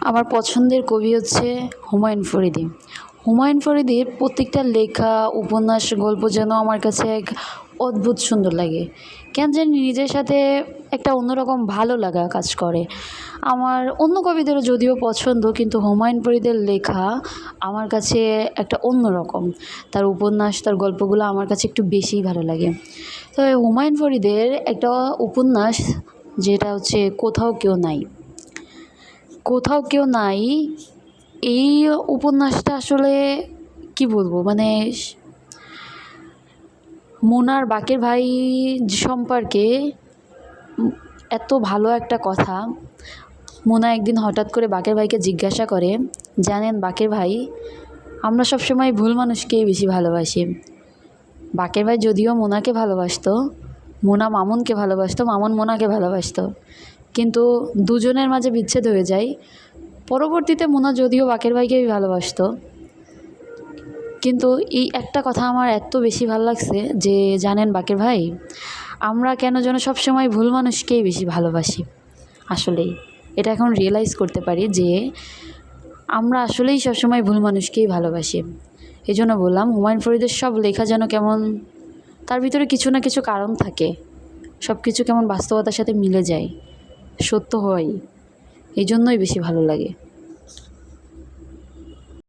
আমার পছন্দের কবি হচ্ছে হুমায়ুন ফরিদি। হুমায়ুন ফরিদির প্রত্যেকটা লেখা, উপন্যাস, গল্প যেন আমার কাছে এক অদ্ভুত সুন্দর লাগে। কেন জানি নিজের সাথে একটা অন্যরকম ভালো লাগা কাজ করে। আমার অন্য কবিদেরও যদিও পছন্দ, কিন্তু হুমায়ুন ফরিদের লেখা আমার কাছে একটা অন্যরকম। তার উপন্যাস, তার গল্পগুলো আমার কাছে একটু বেশিই ভালো লাগে। তবে হুমায়ুন ফরিদের একটা উপন্যাস যেটা হচ্ছে কোথাও কেউ নাই। কোথাও কেউ নাই, এই উপন্যাসটা আসলে কি বলবো, মানে মোনার বাকের ভাই সম্পর্কে এত ভালো একটা কথা। মোনা একদিন হঠাৎ করে বাকের ভাইকে জিজ্ঞাসা করে, জানেন বাকের ভাই, আমরা সবসময় ভুল মানুষকেই বেশি ভালোবাসি। বাকের ভাই যদিও মোনাকে ভালোবাসতো, মোনা মামুনকে ভালোবাসতো, মামুন মোনাকে ভালোবাসতো, কিন্তু দুজনের মাঝে বিচ্ছেদ হয়ে যায়। পরবর্তীতে মোনা যদিও বাকের ভাইকেই ভালোবাসতো, কিন্তু এই একটা কথা আমার এত বেশি ভালো লাগছে যে, জানেন বাকের ভাই, আমরা কেন যেন সবসময় ভুল মানুষকেই বেশি ভালোবাসি। আসলেই এটা এখন রিয়েলাইজ করতে পারি যে আমরা আসলেই সবসময় ভুল মানুষকেই ভালোবাসি। এই জন্য বললাম, হুমায়ুন ফরিদের সব লেখা যেন কেমন, তার ভিতরে কিছু না কিছু কারণ থাকে, সব কিছু কেমন বাস্তবতার সাথে মিলে যায়, সত্য হয়, এই জন্যই বেশি ভালো লাগে।